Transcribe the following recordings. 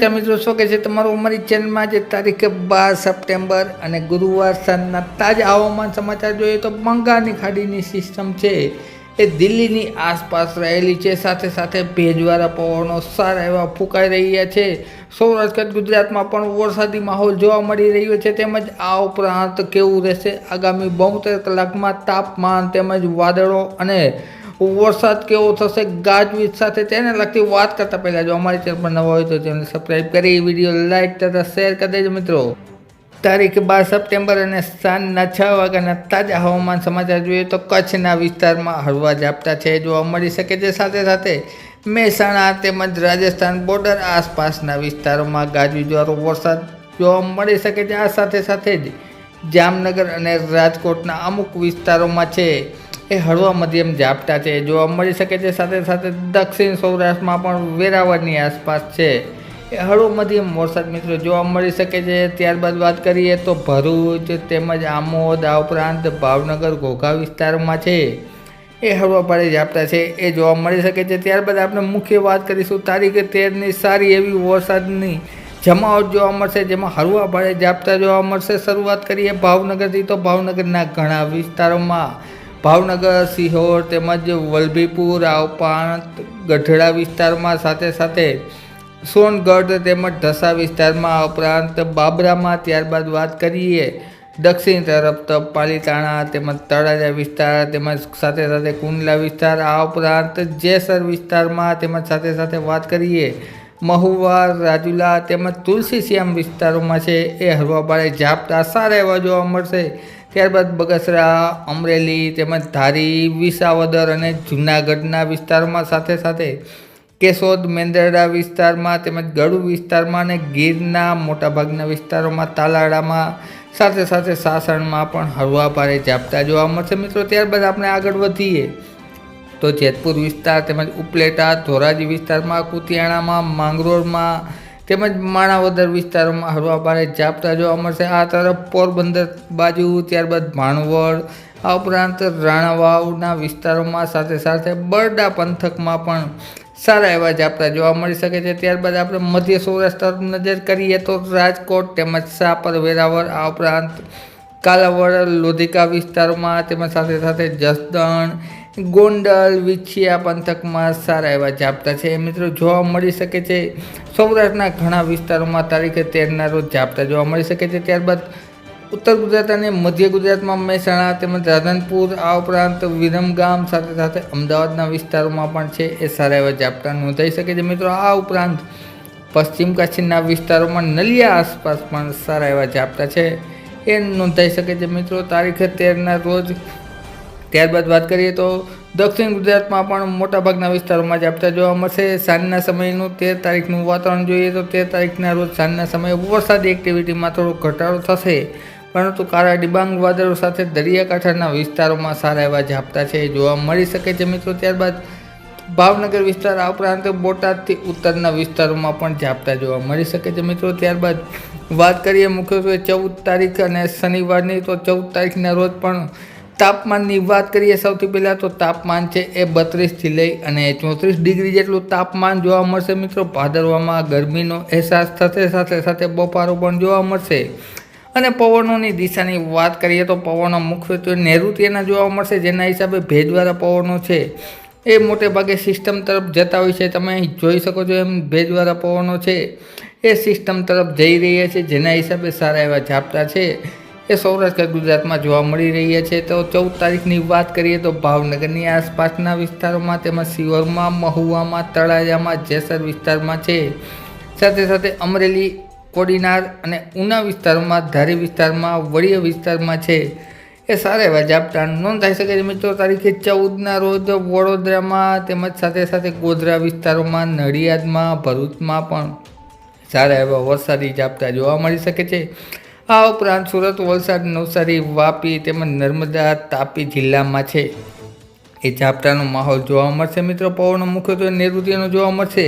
મિત્રો શું કે છે તમારું અમારી ચેનલમાં જે તારીખ 12 સપ્ટેમ્બર અને ગુરુવાર સાંજના તાજા હવામાન સમાચાર જોઈએ તો બંગાળની ખાડીની સિસ્ટમ છે એ દિલ્હીની આસપાસ રહેલી છે. સાથે સાથે ભેજવાળા પવનો સારા એવા ફૂંકાઈ રહ્યા છે. સૌરાષ્ટ્ર ગુજરાતમાં પણ વરસાદી માહોલ જોવા મળી રહ્યો છે. તેમજ આ ઉપરાંત કેવું રહેશે આગામી 72 કલાકમાં તાપમાન તેમજ વાદળો અને વરસાદ કેવો થશે ગાજવીજ સાથે તેને લગતી વાત કરતા પહેલા જો અમારી ચેનલ પર નવા હોય તો ચેનલ સબસ્ક્રાઈબ કરી વિડીયો લાઈક તથા શેર કરી દેજો મિત્રો. તારીખ 12 સપ્ટેમ્બર અને સાંજના 6 વાગ્યાના તાજા હવામાન સમાચાર જોઈએ તો કચ્છના વિસ્તારમાં હળવા ઝાપટા છે જોવા મળી શકે છે. સાથે સાથે મહેસાણા તેમજ રાજસ્થાન બોર્ડર આસપાસના વિસ્તારોમાં ગાજવીજવાળો વરસાદ જોવા મળી શકે છે. આ સાથે સાથે જ જામનગર અને રાજકોટના અમુક વિસ્તારોમાં છે એ હળવા મધ્યમ ઝાપટા છે જોવા મળી શકે છે. સાથે સાથે દક્ષિણ સૌરાષ્ટ્રમાં પણ વેરાવળની આસપાસ છે એ હળવો મધ્યમ વરસાદ મિત્રો જોવા મળી શકે છે. ત્યારબાદ વાત કરીએ તો ભરૂચ તેમજ આમોદ આ ઉપરાંત ભાવનગર ઘોઘા વિસ્તારોમાં છે એ હળવા ભારે ઝાપટા છે એ જોવા મળી શકે છે. ત્યારબાદ આપણે મુખ્ય વાત કરીશું તારીખ 13ની સારી એવી વરસાદની જમાવટ જોવા મળશે જેમાં હળવા ભારે ઝાપટા જોવા મળશે. શરૂઆત કરીએ ભાવનગરથી તો ભાવનગરના ઘણા વિસ્તારોમાં ભાવનગર સિહોર તેમજ વલભીપુર આ ઉપરાંત ગઢડા વિસ્તારમાં સાથે સાથે સોનગઢ તેમજ ઢસા વિસ્તારમાં આ ઉપરાંત બાબરામાં. ત્યારબાદ વાત કરીએ દક્ષિણ તરફ તો પાલીતાણા તેમજ તળાજા વિસ્તાર તેમજ સાથે સાથે કુંડલા વિસ્તાર આ ઉપરાંત જેસર વિસ્તારમાં તેમજ સાથે સાથે વાત કરીએ મહુવા રાજુલા તેમજ તુલસીશ્યામ વિસ્તારોમાં છે એ હળવા ભારે ઝાપટા સારા એવા જોવા મળશે. ત્યારબાદ બગસરા અમરેલી તેમજ ધારી વિસાવદર અને જૂનાગઢના વિસ્તારોમાં સાથે સાથે કેશોદ મેંદરડા વિસ્તારમાં તેમજ ગળુ વિસ્તારમાં અને ગીરના મોટાભાગના વિસ્તારોમાં તાલાળામાં સાથે સાથે સાસણમાં પણ હળવા ભારે ઝાપટા જોવા મળશે મિત્રો. ત્યારબાદ આપણે આગળ વધીએ તો જેતપુર વિસ્તાર તેમજ ઉપલેટા ધોરાજી વિસ્તારમાં કુતિયાણામાં માંગરોળમાં તેમજ માણાવદર વિસ્તારોમાં હળવા ભારે ઝાપટા જોવા મળશે. આ તરફ પોરબંદર બાજુ ત્યારબાદ ભાણવડ આ ઉપરાંત રાણાવાવના વિસ્તારોમાં સાથે સાથે બરડા પંથકમાં પણ સારા એવા ઝાપટા જોવા મળી શકે છે. ત્યારબાદ આપણે મધ્ય સૌરાષ્ટ્ર તરફ નજર કરીએ તો રાજકોટ તેમજ શાપર વેરાવળ આ ઉપરાંત કાલાવડ લોધિકા વિસ્તારોમાં તેમજ સાથે સાથે જસદણ ગોંડલ વિછિયા પંથકમાં સારા એવા ઝાપટા છે મિત્રો જોવા મળી શકે છે. સૌરાષ્ટ્રના ઘણા વિસ્તારોમાં તારીખે 13ના રોજ ઝાપટા જોવા મળી શકે છે. ત્યારબાદ ઉત્તર ગુજરાત અને મધ્ય ગુજરાતમાં મહેસાણા તેમજ રાધનપુર આ ઉપરાંત વિરમગામ સાથે સાથે અમદાવાદના વિસ્તારોમાં પણ છે એ સારા એવા ઝાપટા નોંધાઈ શકે છે મિત્રો. આ ઉપરાંત પશ્ચિમ કચ્છના વિસ્તારોમાં નલિયા આસપાસ પણ સારા એવા ઝાપટા છે એ નોંધાઈ શકે છે મિત્રો તારીખે 13ના રોજ. ત્યારબાદ વાત કરીએ તો દક્ષિણ ગુજરાતમાં પણ મોટાભાગના વિસ્તારોમાં ઝાપટા જોવા મળશે. સાંજના સમયનું 13 તારીખનું વાતાવરણ જોઈએ તો 13 તારીખના રોજ સાંજના સમયે વરસાદી એક્ટિવિટીમાં થોડો ઘટાડો થશે પરંતુ કાળા ડિબાંગ વાદળો સાથે દરિયાકાંઠાના વિસ્તારોમાં સારા એવા ઝાપટા છે જોવા મળી શકે છે મિત્રો. ત્યારબાદ ભાવનગર વિસ્તાર આ ઉપરાંત બોટાદથી ઉત્તરના વિસ્તારોમાં પણ ઝાપટા જોવા મળી શકે છે મિત્રો. ત્યારબાદ વાત કરીએ મુખ્યત્વે 14 તારીખ અને શનિવારની તો 14 તારીખના રોજ પણ તાપમાનની વાત કરીએ સૌથી પહેલાં તો તાપમાન છે એ 32થી લઈ અને 34 ડિગ્રી જેટલું તાપમાન જોવા મળશે મિત્રો. ભાદરવામાં ગરમીનો અહેસાસ થશે સાથે સાથે બફારો પણ જોવા મળશે. અને પવનોની દિશાની વાત કરીએ તો પવનો મુખ્યત્વે નૈઋત્યના જોવા મળશે જેના હિસાબે ભેજવાળા પવનો છે એ મોટે ભાગે સિસ્ટમ તરફ જતા હોય છે. તમે અહીં જોઈ શકો છો એમ ભેજવાળા પવનો છે એ સિસ્ટમ તરફ જઈ રહ્યા છે જેના હિસાબે સારા એવા ઝાપટા છે એ સૌરાષ્ટ્ર ગુજરાતમાં જોવા મળી રહ્યા છે. તો 14 તારીખની વાત કરીએ તો ભાવનગરની આસપાસના વિસ્તારોમાં તેમજ સિહોરમાં મહુવામાં તળાજામાં જેસર વિસ્તારમાં છે સાથે સાથે અમરેલી કોડીનાર અને ઉના વિસ્તારમાં ધારી વિસ્તારમાં વડિયા વિસ્તારમાં છે એ સારા એવા ઝાપટા નોંધાઈ શકે છે મિત્રો. તારીખે 14ના રોજ વડોદરામાં તેમજ સાથે સાથે ગોધરા વિસ્તારોમાં નડિયાદમાં ભરૂચમાં પણ સારા એવા વરસાદી ઝાપટા જોવા મળી શકે છે. આ ઉપરાંત સુરત વલસાડ નવસારી વાપી તેમજ નર્મદા તાપી જિલ્લામાં છે એ ઝાપટાનો માહોલ જોવા મળશે મિત્રો. પવનો મુખ્યત્વે નૈઋત્યનો જોવા મળશે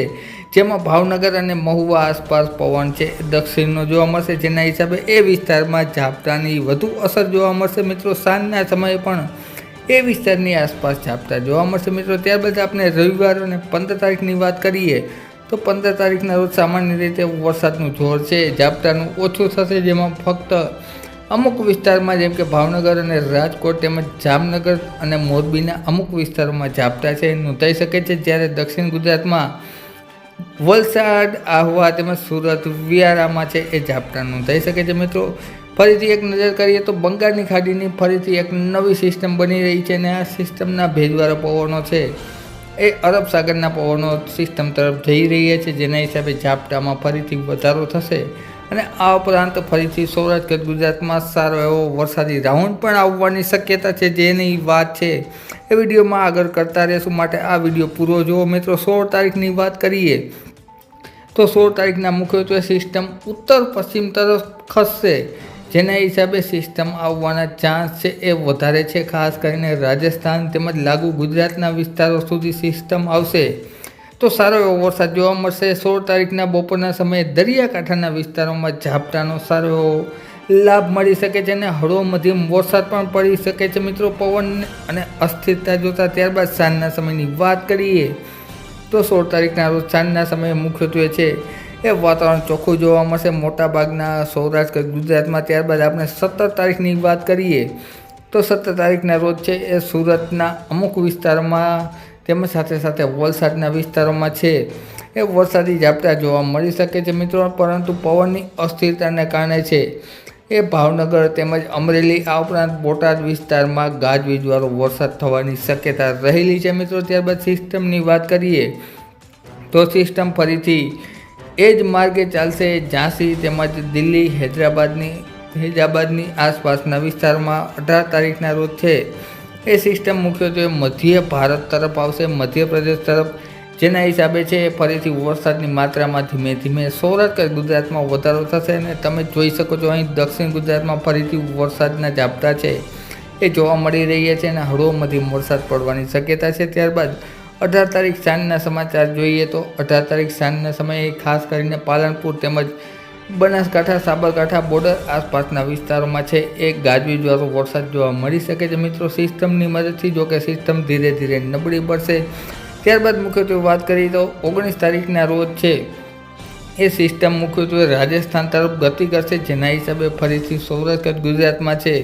જેમાં ભાવનગર અને મહુવા આસપાસ પવન છે દક્ષિણનો જોવા મળશે જેના હિસાબે એ વિસ્તારમાં ઝાપટાની વધુ અસર જોવા મળશે મિત્રો. સાંજના સમયે પણ એ વિસ્તારની આસપાસ ઝાપટા જોવા મળશે મિત્રો. ત્યારબાદ આપણે રવિવાર અને 15 તારીખની વાત કરીએ તો 15 તારીખના રોજ સામાન્ય રીતે વરસાદનું જોર છે ઝાપટાનું ઓછું થશે, જેમાં ફક્ત અમુક વિસ્તારમાં જેમ કે ભાવનગર અને રાજકોટ તેમજ જામનગર અને મોરબીના અમુક વિસ્તારોમાં ઝાપટા છે નોંધાઈ શકે છે, જ્યારે દક્ષિણ ગુજરાતમાં વલસાડ, આહવા તેમજ સુરત, વિયારામાં છે એ ઝાપટા નોંધાઈ શકે છે. મિત્રો ફરીથી એક નજર કરીએ તો બંગાળની ખાડીની ફરીથી એક નવી સિસ્ટમ બની રહી છે અને આ સિસ્ટમના ભેજવાળા પવનો છે એ અરબ સાગરના પવનો સિસ્ટમ તરફ જઈ રહ્યા છે, જેના હિસાબે ઝાપટામાં ફરીથી વધારો થશે અને આ ઉપરાંત ફરીથી સૌરાષ્ટ્ર ગુજરાતમાં સારો એવો વરસાદી રાઉન્ડ પણ આવવાની શક્યતા છે, જેની વાત છે એ વિડીયોમાં આગળ કરતા રહેશું, માટે આ વિડીયો પૂરો જુઓ. મિત્રો 16 તારીખની વાત કરીએ તો 16 તારીખના મુખ્યત્વે સિસ્ટમ ઉત્તર પશ્ચિમ તરફ ખસશે, જેના હિસાબે સિસ્ટમ આવવાના ચાન્સ છે એ વધારે છે. ખાસ કરીને રાજસ્થાન તેમજ લાગુ ગુજરાતના વિસ્તારો સુધી સિસ્ટમ આવશે તો સારો એવો વરસાદ જોવા મળશે. 16 તારીખના બપોરના સમયે દરિયાકાંઠાના વિસ્તારોમાં ઝાપટાનો સારો એવો લાભ મળી શકે છે અને હળવો મધ્યમ વરસાદ પણ પડી શકે છે. મિત્રો પવન અને અસ્થિરતા જોતા ત્યારબાદ સાંજના સમયની વાત કરીએ તો 16 તારીખના રોજ સાંજના સમયે મુખ્યત્વે છે એ વાતાવરણ ચોખ્ખું જોવા મળશે મોટાભાગના સૌરાષ્ટ્ર ગુજરાતમાં. ત્યારબાદ આપણે 17 તારીખની વાત કરીએ તો 17 તારીખના રોજ છે એ સુરતના અમુક વિસ્તારોમાં તેમજ સાથે સાથે વલસાડના વિસ્તારોમાં છે એ વરસાદી ઝાપટા જોવા મળી શકે છે. મિત્રો પરંતુ પવનની અસ્થિરતાને કારણે છે એ ભાવનગર તેમજ અમરેલી આ ઉપરાંત બોટાદ વિસ્તારમાં ગાજવીજવાળો વરસાદ થવાની શક્યતા રહેલી છે. મિત્રો ત્યારબાદ સિસ્ટમની વાત કરીએ તો સિસ્ટમ ફરીથી એ જ માર્ગે ચાલશે. ઝાંસી તેમજ દિલ્હી, હૈદરાબાદની આસપાસના વિસ્તારમાં 18 તારીખના રોજ છે એ સિસ્ટમ મુખ્યત્વે મધ્ય ભારત તરફ આવશે, મધ્યપ્રદેશ તરફ, જેના હિસાબે છે ફરીથી વરસાદની માત્રામાં ધીમે ધીમે સૌરાષ્ટ્ર ગુજરાતમાં વધારો થશે અને તમે જોઈ શકો છો અહીં દક્ષિણ ગુજરાતમાં ફરીથી વરસાદના ઝાપટા છે એ જોવા મળી રહ્યા છે અને હળવો મધ્યમ વરસાદ પડવાની શક્યતા છે. ત્યારબાદ 18 તારીખ સાંજના સમાચાર જોઈએ તો 18 તારીખ સાંજના સમયે ખાસ કરીને પાલનપુર તેમજ બનાસકાંઠા, સાબરકાંઠા બોર્ડર આસપાસના વિસ્તારોમાં છે એ ગાજવીજવાળો વરસાદ જોવા મળી શકે છે. મિત્રો સિસ્ટમની મદદથી જોકે સિસ્ટમ ધીરે ધીરે નબળી પડશે. ત્યારબાદ મુખ્યત્વે વાત કરીએ તો 19 તારીખના રોજ છે એ સિસ્ટમ મુખ્યત્વે રાજસ્થાન તરફ ગતિ કરશે, જેના હિસાબે ફરીથી સૌરાષ્ટ્ર ગુજરાતમાં છે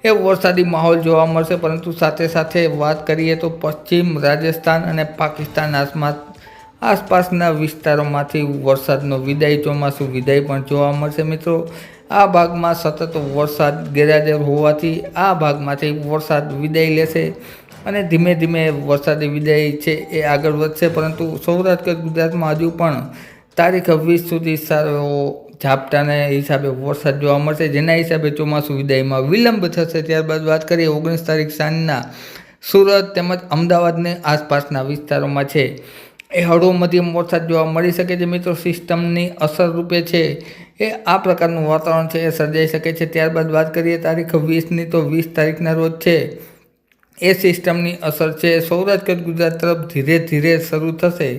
એ વરસાદી માહોલ જોવા મળશે. પરંતુ સાથે સાથે વાત કરીએ તો પશ્ચિમ રાજસ્થાન અને પાકિસ્તાન આસપાસના વિસ્તારોમાંથી વરસાદનો વિદાય, ચોમાસું વિદાય પણ જોવા મળશે. મિત્રો આ ભાગમાં સતત વરસાદ ગેરહાજર હોવાથી આ ભાગમાંથી વરસાદ વિદાય લેશે અને ધીમે ધીમે વરસાદી વિદાય છે એ આગળ વધશે. પરંતુ સૌરાષ્ટ્ર ગુજરાતમાં હજુ પણ તારીખ 20 સુધી સારો એવો ઝાપટાને હિસાબે વરસાદ જોવા મળશે, જેના હિસાબે ચોમાસું વિદાયમાં વિલંબ થશે. ત્યારબાદ વાત કરીએ 19 તારીખ સાંજના સુરત તેમજ અમદાવાદની આસપાસના વિસ્તારોમાં છે એ હળવો મધ્યમ વરસાદ જોવા મળી શકે છે. મિત્રો સિસ્ટમની અસર રૂપે છે એ આ પ્રકારનું વાતાવરણ છે એ સર્જાઈ શકે છે. ત્યારબાદ વાત કરીએ તારીખ 20ની તો 20 તારીખના રોજ છે એ સિસ્ટમની અસર છે સૌરાષ્ટ્ર ગુજરાત તરફ ધીરે ધીરે શરૂ થશે,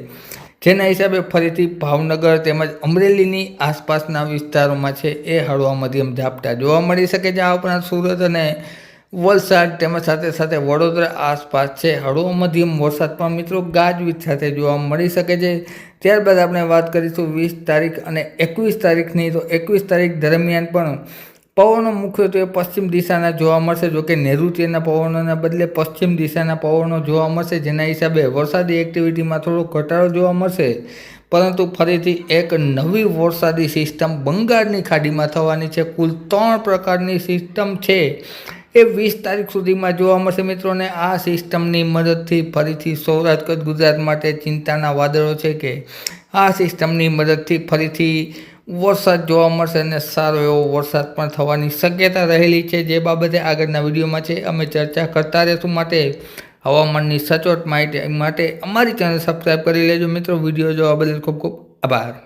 જેના હિસાબે ફરીથી ભાવનગર તેમજ અમરેલીની આસપાસના વિસ્તારોમાં છે એ હળવા મધ્યમ ઝાપટા જોવા મળી શકે છે. આ ઉપરાંત સુરત અને વલસાડ તેમજ સાથે સાથે વડોદરા આસપાસ છે હળવો મધ્યમ વરસાદ પણ મિત્રો ગાજવીજ સાથે જોવા મળી શકે છે. ત્યારબાદ આપણે વાત કરીશું 20 તારીખ અને 21 તારીખની તો 21 તારીખ દરમિયાન પણ પવનો મુખ્યત્વે પશ્ચિમ દિશાના જોવા મળશે, જોકે નૈઋત્યના પવનોના બદલે પશ્ચિમ દિશાના પવનો જોવા મળશે, જેના હિસાબે વરસાદી એક્ટિવિટીમાં થોડો ઘટાડો જોવા મળશે. પરંતુ ફરીથી એક નવી વરસાદી સિસ્ટમ બંગાળની ખાડીમાં થવાની છે. કુલ 3 પ્રકારની સિસ્ટમ છે એ 20 તારીખ સુધીમાં જોવા મળશે. મિત્રોને આ સિસ્ટમની મદદથી ફરીથી સૌરાષ્ટ્ર ગુજરાત માટે ચિંતાના વાદળો છે કે આ સિસ્ટમની મદદથી ફરીથી વરસાદ જોવા મળશે અને સારો એવો વરસાદ પણ થવાની શક્યતા રહેલી છે, જે બાબતે આગળના વિડીયોમાં છે અમે ચર્ચા કરતા રહેશું. માટે હવામાનની સચોટ માહિતી માટે અમારી ચેનલ સબસ્ક્રાઈબ કરી લેજો. મિત્રો વિડીયો જોવા બદલ ખૂબ ખૂબ આભાર.